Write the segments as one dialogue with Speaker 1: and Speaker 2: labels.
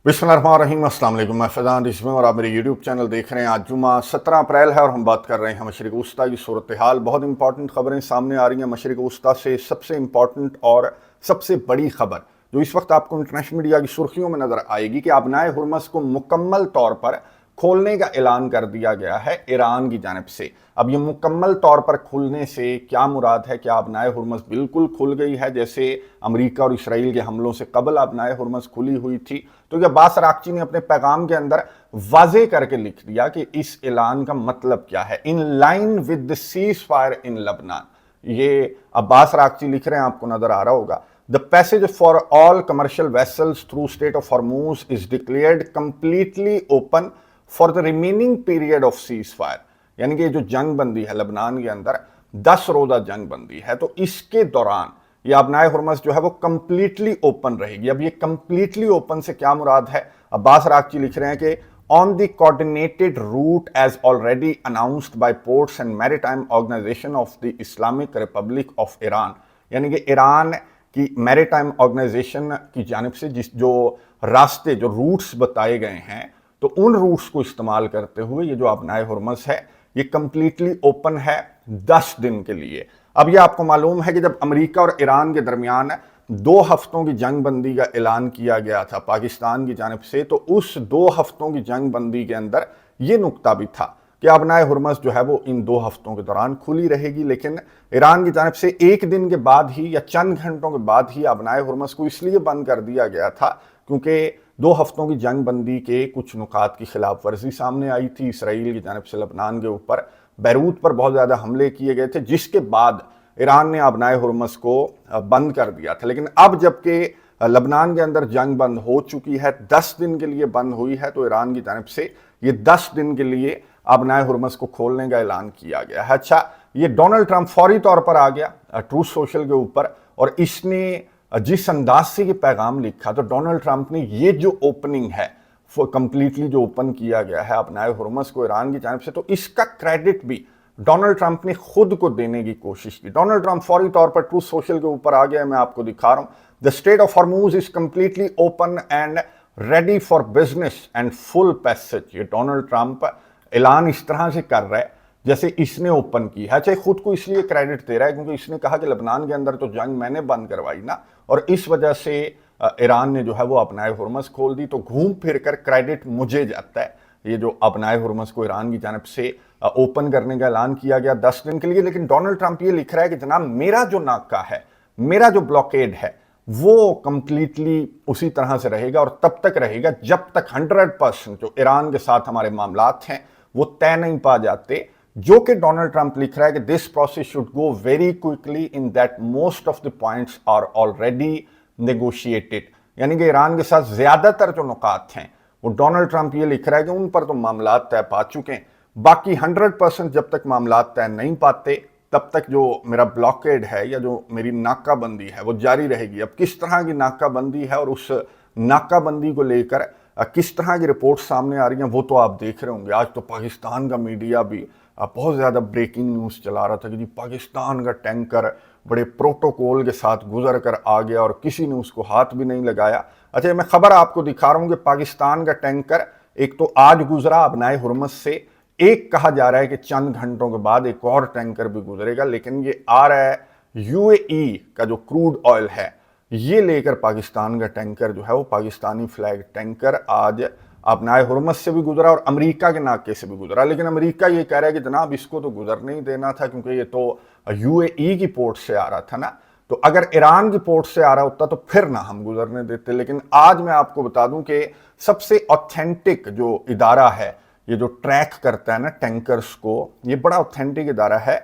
Speaker 1: बिस्मिल्लाहिर्रहमानिर्रहीम, अस्सलाम वालेकुम। मैं फैज़ान रिजवी और आप मेरे यूट्यूब चैनल देख रहे हैं। आज जुमा 17 अप्रैल है और हम बात कर रहे हैं मशरिक़ वुस्ता की सूरत हाल। बहुत इंपॉर्टेंट खबरें सामने आ रही हैं मशरिक़ वुस्ता से। सबसे इंपॉर्टेंट और सबसे बड़ी खबर जो इस वक्त आपको इंटरनेशनल मीडिया की सुर्खियों में नजर आएगी कि आबनाए हुर्मस को मुकम्मल तौर पर खोलने का ऐलान कर दिया गया है ईरान की जानिब से। अब ये मुकम्मल तौर पर खुलने से क्या मुराद है? क्या आबनाए हुर्मस बिल्कुल खुल गई है जैसे अमेरिका और इसराइल के हमलों से कबल आबनाए हुर्मस खुली हुई थी? तो ये अब्बास अराक्ची ने अपने पैगाम के अंदर वाजे करके लिख दिया कि इस ऐलान का मतलब क्या है। In line with the ceasefire in लबनान, ये अब्बास अराक्ची लिख रहे हैं, आपको नजर आ रहा होगा। The passage for all commercial vessels through Strait of Hormuz is declared completely open for the remaining period of ceasefire। यानी कि जो जंग बंदी है लबनान के अंदर 10 रोजा जंग बंदी है, तो इसके दौरान ये आबनाए हुर्मस जो है वो कंप्लीटली ओपन रहेगी। अब ये कंप्लीटली ओपन से क्या मुराद है? अब्बास अराक्ची लिख रहे हैं कि on the coordinated route as already announced by Ports and Maritime Organization of the Islamic Republic of Iran। यानी कि ईरान कि मैरीटाइम ऑर्गेनाइजेशन की जानिब से जो रास्ते, जो रूट्स बताए गए हैं, तो उन रूट्स को इस्तेमाल करते हुए ये जो आबनाए हुर्मस है ये कंप्लीटली ओपन है 10 दिन के लिए। अब ये आपको मालूम है कि जब अमेरिका और ईरान के दरमियान 2 हफ्तों की जंग बंदी का ऐलान किया गया था पाकिस्तान की जानिब से, तो उस 2 हफ्तों की जंग बंदी के अंदर ये नुक्ता भी था कि आबनाए हुर्मस जो है वो इन 2 हफ्तों के दौरान खुली रहेगी। लेकिन ईरान की जानिब से 1 दिन के बाद ही या चंद घंटों के बाद ही आबनाए हुर्मस को इसलिए बंद कर दिया गया था क्योंकि 2 हफ्तों की जंग बंदी के कुछ नुकात की खिलाफ वर्जी सामने आई थी। इसराइल की जानिब से लबनान के ऊपर बैरूत पर बहुत ज़्यादा हमले किए गए थे, जिसके बाद ईरान ने आबनाए हुर्मस को बंद कर दिया था। लेकिन अब जबकि लबनान के अंदर जंग बंद हो चुकी है, 10 दिन के लिए बंद हुई है, तो ईरान की जानिब से ये 10 दिन के लिए आबनाए हुर्मस को खोलने का ऐलान किया गया है। अच्छा, ये डोनाल्ड ट्रंप फौरी तौर पर आ गया ट्रूथ सोशल के ऊपर और इसने जिस अंदाज से ये पैगाम लिखा, तो डोनाल्ड ट्रंप ने ये जो ओपनिंग है कंप्लीटली जो ओपन किया गया है आबनाए हुर्मस को ईरान की जानिब से, तो इसका क्रेडिट भी डोनाल्ड ट्रंप ने खुद को देने की कोशिश की। डोनाल्ड ट्रंप फौरी तौर पर ट्रूथ सोशल के ऊपर आ गया, मैं आपको दिखा रहा हूं। The straight of Hormuz is completely open and ready for business and full passage. ये डोनाल्ड ट्रंप ऐलान इस तरह से कर रहा है जैसे इसने ओपन की है। चाहे खुद को इसलिए क्रेडिट दे रहा है क्योंकि इसने कहा कि लबनान के अंदर तो जंग मैंने बंद करवाई ना, और इस वजह से ईरान ने जो है वो आबनाए हुर्मस खोल दी, तो घूम फिर कर क्रेडिट मुझे जाता है। ये जो आबनाए हुर्मस को ईरान की जानिब से ओपन करने का ऐलान किया गया 10 दिन के लिए। लेकिन डोनाल्ड ट्रंप ये लिख रहा है कि जनाब मेरा जो नाका है, मेरा जो ब्लॉकेड है, वो कंप्लीटली उसी तरह से रहेगा और तब तक रहेगा जब तक 100% जो ईरान के साथ हमारे मामलात हैं वो तय नहीं पा जाते। जो कि डोनाल्ड ट्रंप लिख रहा है कि this process should go very quickly in that most of the points are already negotiated. यानी कि ईरान के साथ ज्यादातर जो नुकात हैं वो डोनाल्ड ट्रंप ये लिख रहा है कि उन पर तो मामलात तय पा चुके हैं, बाकी 100% जब तक मामलात तय नहीं पाते तब तक जो मेरा ब्लॉकेड है या जो मेरी नाकाबंदी है वो जारी रहेगी। अब किस तरह की नाकाबंदी है और उस नाकाबंदी को लेकर किस तरह की रिपोर्ट सामने आ रही हैं वो तो आप देख रहे होंगे। आज तो पाकिस्तान का मीडिया भी बहुत ज़्यादा ब्रेकिंग न्यूज़ चला रहा था कि जी पाकिस्तान का टैंकर बड़े प्रोटोकॉल के साथ गुजर कर आ गया और किसी ने उसको हाथ भी नहीं लगाया। अच्छा, मैं खबर आपको दिखा रहा हूँ कि पाकिस्तान का टैंकर एक तो आज गुजरा आबनाए हुर्मस से, एक कहा जा रहा है कि चंद घंटों के बाद एक और टैंकर भी गुजरेगा। लेकिन ये आ रहा है यूएई का जो क्रूड ऑयल है ये लेकर पाकिस्तान का टैंकर जो है वो पाकिस्तानी फ्लैग टैंकर आज आबनाए हुर्मस से भी गुजरा और अमेरिका के नाके से भी गुजरा। लेकिन अमेरिका ये कह रहा है कि जनाब इसको तो गुजरने ही देना था क्योंकि ये तो यूएई की पोर्ट से आ रहा था ना, तो अगर ईरान की पोर्ट से आ रहा होता तो फिर ना हम गुजरने देते। लेकिन आज मैं आपको बता दूं कि सबसे ऑथेंटिक जो इदारा है, ये जो ट्रैक करता है ना टैंकर्स को, ये बड़ा ऑथेंटिक इदारा है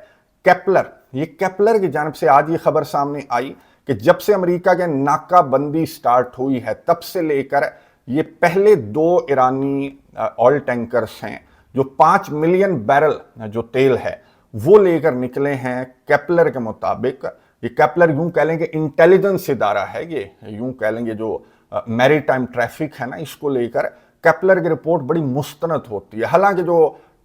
Speaker 1: केपलर। ये केपलर की जानिब से आज ये खबर सामने आई कि जब से अमेरिका के नाकाबंदी स्टार्ट हुई है तब से लेकर ये पहले 2 ईरानी ऑयल टैंकर्स हैं जो 5 मिलियन बैरल जो तेल है वो लेकर निकले हैं। केपलर के मुताबिक, ये केपलर यूं कह लेंगे इंटेलिजेंस इदारा है, ये यूं कह लेंगे जो मैरीटाइम ट्रैफिक है ना, इसको लेकर केपलर की रिपोर्ट बड़ी मुस्तनद होती है। हालांकि जो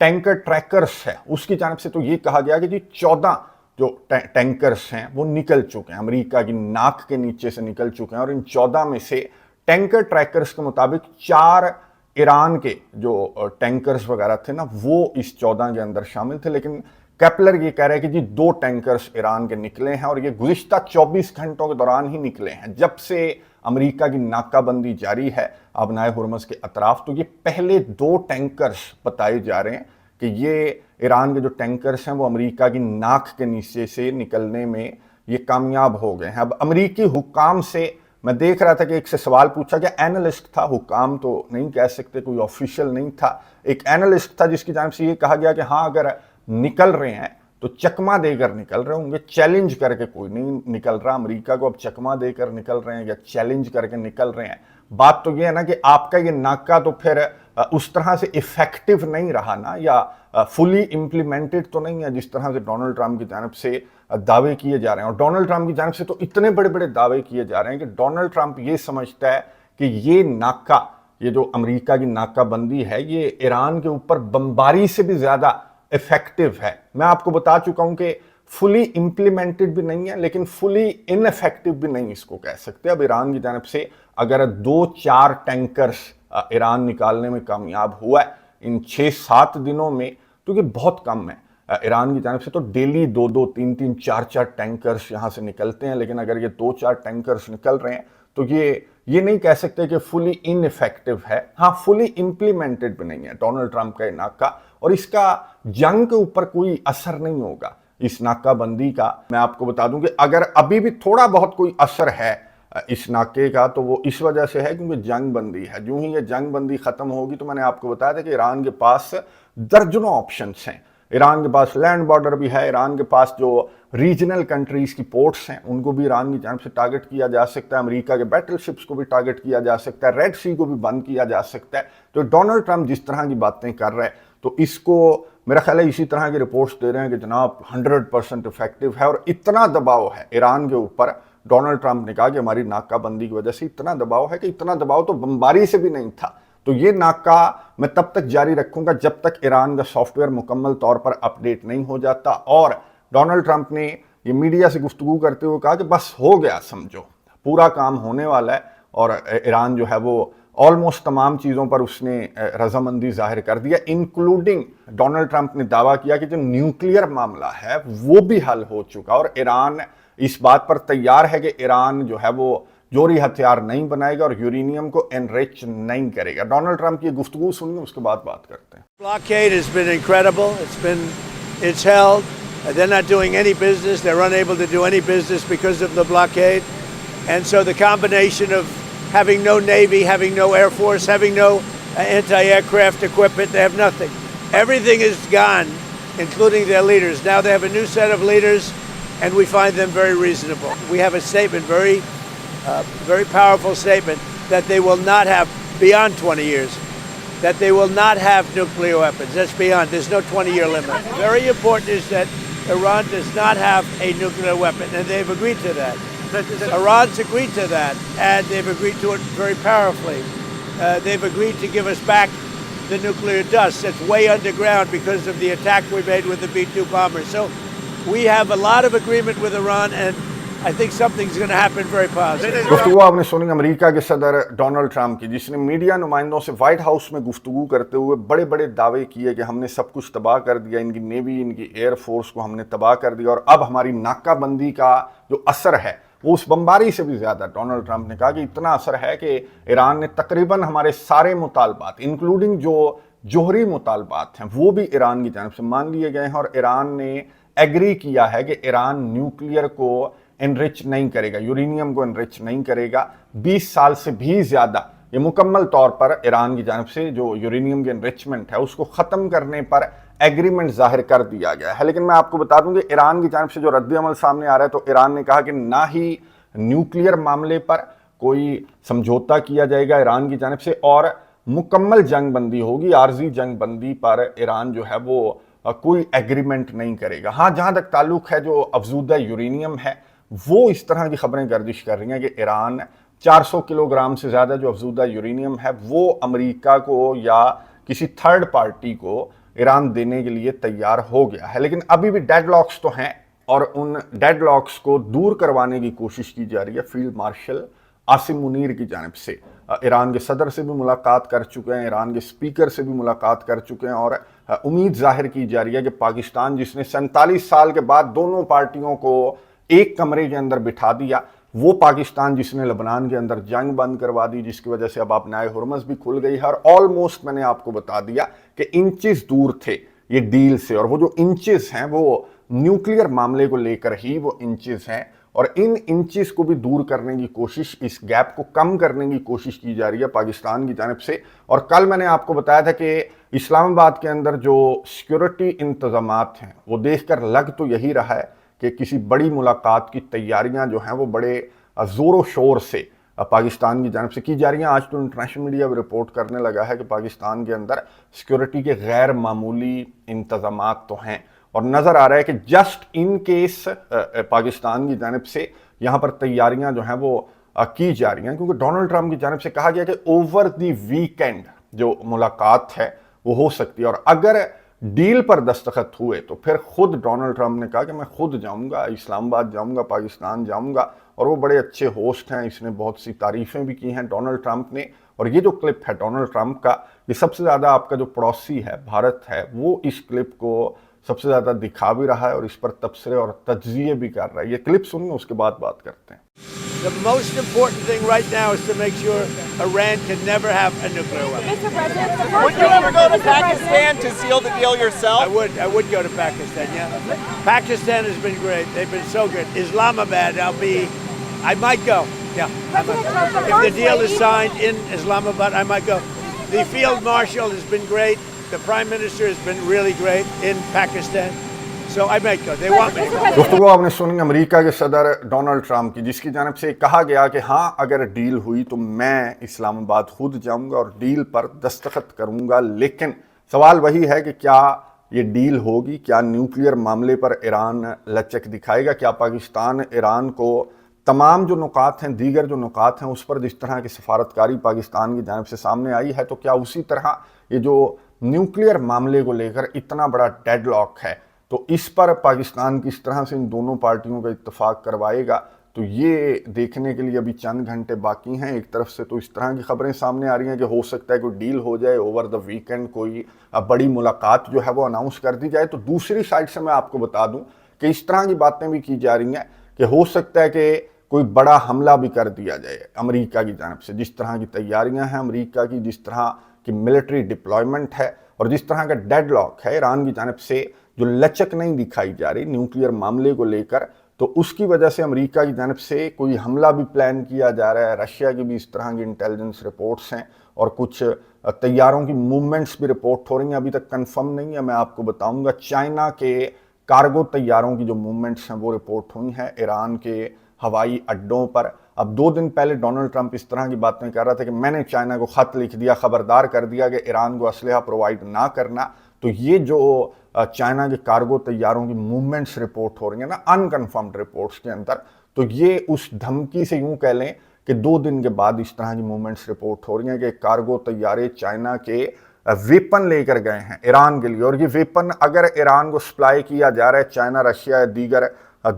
Speaker 1: टैंकर ट्रैकर्स है उसकी जानिब से तो ये कहा गया कि जी 14 जो टैंकर्स हैं वो निकल चुके हैं, अमेरिका की नाक के नीचे से निकल चुके हैं और इन 14 में से टैंकर ट्रैकर्स के मुताबिक 4 ईरान के जो टैंकर्स वगैरह थे ना वो इस 14 के अंदर शामिल थे, लेकिन केपलर ये कह रहे हैं कि जी 2 टैंकर्स ईरान के निकले हैं और ये गुज़िश्ता 24 घंटों के दौरान ही निकले हैं जब से अमेरिका की नाकाबंदी जारी है अबनाए हुर्मुज़ के अतराफ। तो ये पहले 2 टैंकर्स बताए जा रहे हैं कि ये ईरान के जो टैंकर्स हैं वो अमेरिका की नाक के नीचे से निकलने में ये कामयाब हो गए हैं। अब अमेरिकी हुक्काम से मैं देख रहा था कि एक से सवाल पूछा गया, एनालिस्ट था, हुक्काम तो नहीं कह सकते, कोई ऑफिशियल नहीं था, एक एनालिस्ट था जिसकी जानिब से ये कहा गया कि हाँ अगर निकल रहे हैं तो चकमा देकर निकल रहे होंगे, चैलेंज करके कोई नहीं निकल रहा। अमेरिका को अब चकमा देकर निकल रहे हैं या चैलेंज करके निकल रहे हैं। बात तो ये है ना कि आपका ये नाका तो फिर उस तरह से इफेक्टिव नहीं रहा ना, या फुली इम्प्लीमेंटेड तो नहीं है जिस तरह से डोनाल्ड ट्रंप की जानिब से दावे किए जा रहे हैं। और डोनाल्ड ट्रंप की जानिब से तो इतने बड़े बड़े दावे किए जा रहे हैं कि डोनाल्ड ट्रंप ये समझता है कि ये नाका, ये जो अमेरिका की नाकाबंदी है, ये ईरान के ऊपर बमबारी से भी ज्यादा इफेक्टिव है। मैं आपको बता चुका हूं कि फुली इंप्लीमेंटेड भी नहीं है लेकिन फुली इनइफेक्टिव भी नहीं इसको कह सकते। अब ईरान की जानिब से अगर 2-4 टैंकर्स ईरान निकालने में कामयाब हुआ है इन 6-7 दिनों में तो ये बहुत कम है। ईरान की जानिब से तो डेली 2-2, 3-3, 4-4 टैंकर्स यहाँ से निकलते हैं, लेकिन अगर ये 2-4 टैंकर्स निकल रहे हैं तो ये नहीं कह सकते कि फुली इनइफेक्टिव है। हाँ, फुली इंप्लीमेंटेड भी नहीं है डोनाल्ड ट्रंप का नाका, और इसका जंग के ऊपर कोई असर नहीं होगा इस नाकाबंदी का। मैं आपको बता दूं कि अगर अभी भी थोड़ा बहुत कोई असर है इस नाके का तो वो इस वजह से है क्योंकि जंग बंदी है। जो ही ये जंग बंदी खत्म होगी तो मैंने आपको बताया था कि ईरान के पास दर्जनों ऑप्शंस हैं। ईरान के पास लैंड बॉर्डर भी है, ईरान के पास जो रीजनल कंट्रीज की पोर्ट्स हैं उनको भी ईरान की जानिब से टारगेट किया जा सकता है, अमेरिका के बैटलशिप्स को भी टारगेट किया जा सकता है, रेड सी को भी बंद किया जा सकता है। तो डोनाल्ड ट्रंप जिस तरह की बातें कर रहे हैं तो इसको मेरा ख्याल है इसी तरह की रिपोर्ट्स दे रहे हैं कि जनाब 100% इफेक्टिव है। और इतना दबाव है ईरान के ऊपर, डोनाल्ड ट्रंप ने कहा कि हमारी नाकाबंदी की वजह से इतना दबाव है कि इतना दबाव तो बमबारी से भी नहीं था। तो ये नाका मैं तब तक जारी रखूंगा जब तक ईरान का सॉफ्टवेयर मुकम्मल तौर पर अपडेट नहीं हो जाता। और डोनाल्ड ट्रंप ने ये मीडिया से गुफ्तगू करते हुए कहा कि बस हो गया, समझो पूरा काम होने वाला है। और ईरान जो है वो ऑलमोस्ट तमाम चीज़ों पर उसने रजामंदी जाहिर कर दिया, इंक्लूडिंग डोनाल्ड ट्रंप ने दावा किया कि जो न्यूक्लियर मामला है वो भी हल हो चुका और ईरान इस बात पर तैयार है कि ईरान जो है वो जोरी हथियार नहीं बनाएगा और यूरेनियम को एनरिच नहीं करेगा। डोनाल्ड ट्रंप की गुफ्तगू सुनिए, उसके बाद बात करते हैं।
Speaker 2: Blockade has been incredible. It's held. They're not doing any business. They're unable to do any business because of the blockade. And so the combination of having no Navy, having no Air Force, having no anti-aircraft equipment, they have nothing. Everything is gone, including their leaders. Now they have a new set of leaders, and we find them very reasonable. We have a statement, very powerful statement, that they will not have, beyond 20 years, that they will not have nuclear weapons. That's beyond. There's no 20-year limit. Very important is that Iran does not have a nuclear weapon, and they've agreed to that. Iran's agreed to that, and they've agreed to it very powerfully. They've agreed to give us back the nuclear dust that's way underground because of the attack we made with the B-2 bombers. So we have a lot of agreement with Iran, and I think something's going to happen very positive.
Speaker 1: गुफ्तगू आपने सुनी America के सदर Donald Trump की, जिसने media नुमाइंदों से white house में गुफ्तगू करते हुए बड़े बड़े दावे किए कि हमने सब कुछ तबाह कर दिया, इनकी नेवी, इनकी एयर फोर्स को हमने तबाह कर दिया और अब हमारी नाकाबंदी का जो असर है वो उस बमबारी से भी ज्यादा। डोनाल्ड ट्रंप ने कहा कि इतना असर है कि ईरान ने तकरीबन हमारे सारे मुतालबात, इंक्लूडिंग जो जोहरी मुतालबात हैं, वो भी ईरान की जानिब से मान लिए गए हैं और ईरान ने एग्री किया है कि ईरान न्यूक्लियर को एनरिच नहीं करेगा, यूरेनियम को एनरिच नहीं करेगा। 20 साल से भी ज्यादा ये मुकम्मल तौर पर ईरान की जानिब से जो यूरेनियम की एनरिचमेंट है उसको ख़त्म करने पर एग्रीमेंट जाहिर कर दिया गया है। लेकिन मैं आपको बता दूं कि ईरान की जानिब से जो रद्द अमल सामने आ रहा है, तो ईरान ने कहा कि ना ही न्यूक्लियर मामले पर कोई समझौता किया जाएगा ईरान की जानिब से और मुकम्मल जंग बंदी होगी, आर्जी जंग बंदी पर ईरान जो है वो कोई एग्रीमेंट नहीं करेगा। हाँ, जहाँ तक ताल्लुक है जो अफजूदा यूरेनियम है, वो इस तरह की खबरें गर्दिश कर रही हैं कि ईरान 400 किलोग्राम से ज़्यादा जो अफजूदा यूरेनियम है वो अमेरिका को या किसी थर्ड पार्टी को ईरान देने के लिए तैयार हो गया है। लेकिन अभी भी डेडलॉक्स तो हैं और उन डेडलॉक्स को दूर करवाने की कोशिश की जा रही है फील्ड मार्शल आसिम मुनीर की जानिब से। ایران کے صدر سے بھی ملاقات کر چکے ہیں، ایران کے سپیکر سے بھی ملاقات کر چکے ہیں، اور امید ظاہر کی جا رہی ہے کہ پاکستان جس نے 47 سال کے بعد دونوں پارٹیوں کو ایک کمرے کے اندر بٹھا دیا، وہ پاکستان جس نے لبنان کے اندر جنگ بند کروا دی، جس کی وجہ سے اب نائے ہرمز بھی کھل گئی ہے، اور آلموسٹ میں نے آپ کو بتا دیا کہ انچز دور تھے یہ ڈیل سے، اور وہ جو انچز ہیں وہ نیوکلیئر معاملے کو لے کر ہی وہ انچز ہیں، اور ان انچز کو بھی دور کرنے کی کوشش، اس گیپ کو کم کرنے کی کوشش کی جا رہی ہے پاکستان کی جانب سے۔ اور کل میں نے آپ کو بتایا تھا کہ اسلام آباد کے اندر جو سیکیورٹی انتظامات ہیں وہ دیکھ کر لگ تو یہی رہا ہے کہ کسی بڑی ملاقات کی تیاریاں جو ہیں وہ بڑے زور و شور سے پاکستان کی جانب سے کی جا رہی ہیں۔ آج تو انٹرنیشنل میڈیا بھی رپورٹ کرنے لگا ہے کہ پاکستان کے اندر سیکیورٹی کے غیر معمولی انتظامات تو ہیں، اور نظر آ رہا ہے کہ جسٹ ان کیس پاکستان کی جانب سے یہاں پر تیاریاں جو ہیں وہ کی جا رہی ہیں، کیونکہ ڈونلڈ ٹرمپ کی جانب سے کہا گیا کہ اوور دی ویکینڈ جو ملاقات ہے وہ ہو سکتی ہے، اور اگر ڈیل پر دستخط ہوئے تو پھر خود ڈونلڈ ٹرمپ نے کہا کہ میں خود جاؤں گا، اسلام آباد جاؤں گا، پاکستان جاؤں گا، اور وہ بڑے اچھے ہوسٹ ہیں، اس نے بہت سی تعریفیں بھی کی ہیں ڈونلڈ ٹرمپ نے۔ اور یہ جو کلپ ہے ڈونلڈ ٹرمپ کا، یہ سب سے زیادہ آپ کا جو پڑوسی ہے بھارت ہے، وہ اس کلپ کو سب سے زیادہ دکھا بھی رہا ہے اور اس پر تبصرے اور تجزیے بھی کر رہا ہے۔ یہ کلپ سنیں، اس کے بعد بات کرتے ہیں۔
Speaker 2: The most important thing right now is to make sure Iran can never have a nuclear weapon.
Speaker 3: Mr. President, the
Speaker 4: Would
Speaker 3: first
Speaker 4: you ever go to
Speaker 3: Mr. President,
Speaker 4: Pakistan to seal the deal yourself?
Speaker 2: I would go to Pakistan, yeah. Pakistan has been great. They've been so good. Islamabad, I might go. Yeah. I might go.
Speaker 3: President Trump, the
Speaker 2: If the
Speaker 3: first
Speaker 2: deal is
Speaker 3: lady-
Speaker 2: signed in Islamabad, I might go. The field marshal has been great. The prime minister has been really great in Pakistan. So I might go. They want me to go.
Speaker 1: دوستو آپ نے سنی امریکہ کے صدر Donald Trump کی، جس کی جانب سے کہا گیا کہ ہاں اگر ڈیل ہوئی تو میں اسلام آباد خود جاؤں گا اور ڈیل پر دستخط کروں گا، لیکن سوال وہی ہے کہ کیا یہ ڈیل ہوگی؟ کیا نیوکلیئر معاملے پر ایران لچک دکھائے گا؟ کیا پاکستان ایران کو تمام جو نکات ہیں، دیگر جو نکات ہیں، اس پر جس طرح کی سفارتکاری پاکستان کی جانب سے سامنے آئی ہے، تو کیا اسی طرح یہ جو نیوکلیئر معاملے کو لے کر اتنا بڑا ڈیڈ لاک ہے تو اس پر پاکستان کس طرح سے ان دونوں پارٹیوں کا اتفاق کروائے گا؟ تو یہ دیکھنے کے لیے ابھی چند گھنٹے باقی ہیں۔ ایک طرف سے تو اس طرح کی خبریں سامنے آ رہی ہیں کہ ہو سکتا ہے کوئی ڈیل ہو جائے، اوور دا ویکینڈ کوئی بڑی ملاقات جو ہے وہ اناؤنس کر دی جائے، تو دوسری سائڈ سے میں آپ کو بتا دوں کہ اس طرح کی باتیں بھی کی جا رہی ہیں کہ ہو سکتا ہے کہ کوئی بڑا حملہ بھی کر دیا جائے امریکہ کی جانب سے۔ جس طرح کی تیاریاں ہیں امریکہ کی، جس طرح کی ملٹری ڈپلائمنٹ ہے، اور جس طرح کا ڈیڈ لاک ہے ایران کی جانب سے، جو لچک نہیں دکھائی جا رہی نیوکلیئر معاملے کو لے کر، تو اس کی وجہ سے امریکہ کی جانب سے کوئی حملہ بھی پلان کیا جا رہا ہے۔ رشیا کی بھی اس طرح کی انٹیلیجنس رپورٹس ہیں، اور کچھ طیاروں کی موومنٹس بھی رپورٹ ہو رہی ہیں، ابھی تک کنفرم نہیں ہے، میں آپ کو بتاؤں گا۔ چائنا کے کارگو طیاروں کی جو موومنٹس ہیں وہ رپورٹ ہوئی ہیں ایران کے ہوائی اڈوں پر۔ اب 2 دن پہلے ڈونلڈ ٹرمپ اس طرح کی باتیں کر رہا تھا کہ میں نے چائنا کو خط لکھ دیا، خبردار کر دیا کہ ایران کو اسلحہ پرووائڈ نہ کرنا۔ تو یہ جو چائنا کے کارگو طیاروں کی موومنٹس رپورٹ ہو رہی ہیں نا، انکنفرمڈ رپورٹس کے اندر، تو یہ اس دھمکی سے یوں کہہ لیں کہ 2 دن کے بعد اس طرح کی موومنٹس رپورٹ ہو رہی ہیں کہ کارگو طیارے چائنا کے ویپن لے کر گئے ہیں ایران کے لیے، اور یہ ویپن اگر ایران کو سپلائی کیا جا رہا ہے چائنا، رشیا یا دیگر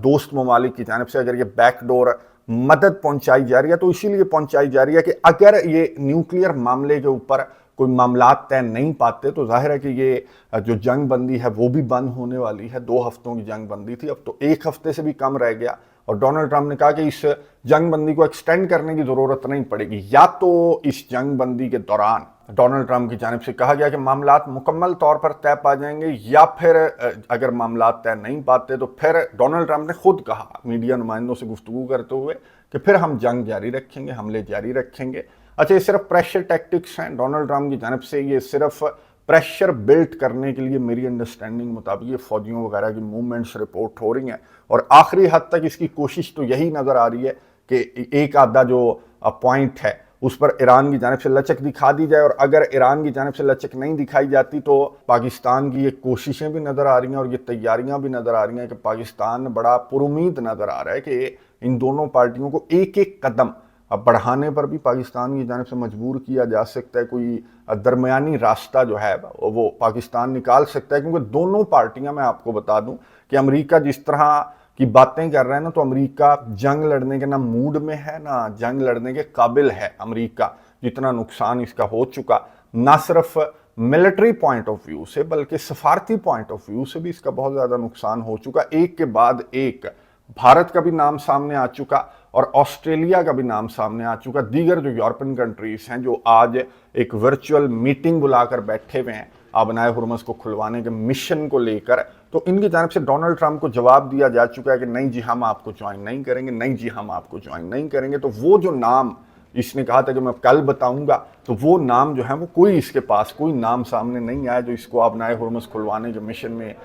Speaker 1: دوست ممالک کی جانب سے، اگر یہ بیک ڈور مدد پہنچائی جا رہی ہے تو اسی لیے پہنچائی جا رہی ہے کہ اگر یہ نیوکلیئر معاملے کے اوپر کوئی معاملات طے نہیں پاتے تو ظاہر ہے کہ یہ جو جنگ بندی ہے وہ بھی بند ہونے والی ہے۔ 2 ہفتوں کی جنگ بندی تھی، اب تو 1 ہفتے سے بھی کم رہ گیا، اور ڈونلڈ ٹرمپ نے کہا کہ اس جنگ بندی کو ایکسٹینڈ کرنے کی ضرورت نہیں پڑے گی، یا تو اس جنگ بندی کے دوران ڈونلڈ ٹرمپ کی جانب سے کہا گیا کہ معاملات مکمل طور پر طے پا جائیں گے، یا پھر اگر معاملات طے نہیں پاتے تو پھر ڈونلڈ ٹرمپ نے خود کہا میڈیا نمائندوں سے گفتگو کرتے ہوئے کہ پھر ہم جنگ جاری رکھیں گے، حملے جاری رکھیں گے۔ اچھا، یہ صرف پریشر ٹیکٹکس ہیں ڈونلڈ ٹرمپ کی جانب سے، یہ صرف پریشر بلٹ کرنے کے لیے میری انڈرسٹینڈنگ مطابق یہ فوجیوں وغیرہ کی موومنٹس رپورٹ ہو رہی ہیں، اور آخری حد تک اس کی کوشش تو یہی نظر آ رہی ہے کہ ایک آدھا جو پوائنٹ ہے اس پر ایران کی جانب سے لچک دکھا دی جائے، اور اگر ایران کی جانب سے لچک نہیں دکھائی جاتی تو پاکستان کی یہ کوششیں بھی نظر آ رہی ہیں اور یہ تیاریاں بھی نظر آ رہی ہیں کہ پاکستان بڑا پرامید نظر آ رہا ہے کہ ان دونوں پارٹیوں کو ایک ایک قدم بڑھانے پر بھی پاکستان کی جانب سے مجبور کیا جا سکتا ہے، کوئی درمیانی راستہ جو ہے وہ پاکستان نکال سکتا ہے، کیونکہ دونوں پارٹیاں، میں آپ کو بتا دوں کہ امریکہ جس طرح کی باتیں کر رہے ہیں نا، تو امریکہ جنگ لڑنے کے نہ موڈ میں ہے، نہ جنگ لڑنے کے قابل ہے امریکہ، जितना नुकसान इसका हो चुका, ना सिर्फ मिलिट्री पॉइंट ऑफ व्यू से बल्कि सफारती पॉइंट ऑफ व्यू से भी इसका बहुत ज़्यादा नुकसान हो चुका। एक के बाद एक भारत का भी नाम सामने आ चुका और ऑस्ट्रेलिया का भी नाम सामने आ चुका। दीगर जो यूरोपियन कंट्रीज हैं जो आज एक वर्चुअल मीटिंग बुलाकर बैठे हुए हैं आबनाए हुर्मुज़ को खुलवाने के मिशन को लेकर, तो इनकी जानिब से डोनाल्ड ट्रंप को जवाब दिया जा चुका है कि नहीं जी हम आपको ज्वाइन नहीं करेंगे, नहीं जी हम आपको ज्वाइन नहीं करेंगे। तो वो जो नाम इसने कहा था कि मैं कल बताऊंगा, तो वो नाम जो है वो कोई इसके पास कोई नाम सामने नहीं आया जो इसको आबनाए हुर्मुज़ खुलवाने के मिशन में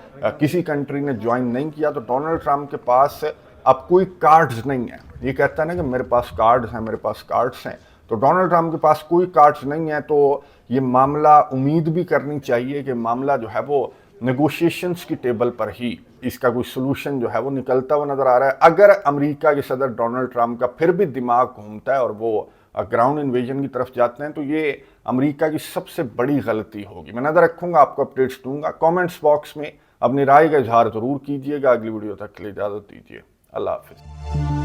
Speaker 1: किसी कंट्री ने ज्वाइन नहीं किया। तो डोनाल्ड ट्रंप के पास अब कोई कार्ड्स नहीं है। ये कहता है ना कि मेरे पास कार्ड्स हैं, मेरे पास कार्ड्स हैं, तो डोनाल्ड ट्रंप के पास कोई कार्ड्स नहीं है। तो ये मामला उम्मीद भी करनी चाहिए कि मामला जो है वो नेगोशिएशंस की टेबल पर ही इसका कोई सोल्यूशन जो है वो निकलता हुआ नजर आ रहा है। अगर अमेरिका के सदर डोनाल्ड ट्रंप का फिर भी दिमाग घूमता है और वो ग्राउंड इन्वेजन की तरफ जाते हैं, तो ये अमेरिका की सबसे बड़ी गलती होगी। मैं नजर रखूंगा, आपको अपडेट्स दूंगा। कमेंट्स बॉक्स में अपनी राय का इजहार जरूर कीजिएगा। अगली वीडियो तक के लिए इजाजत दीजिए। अल्लाह हाफिज।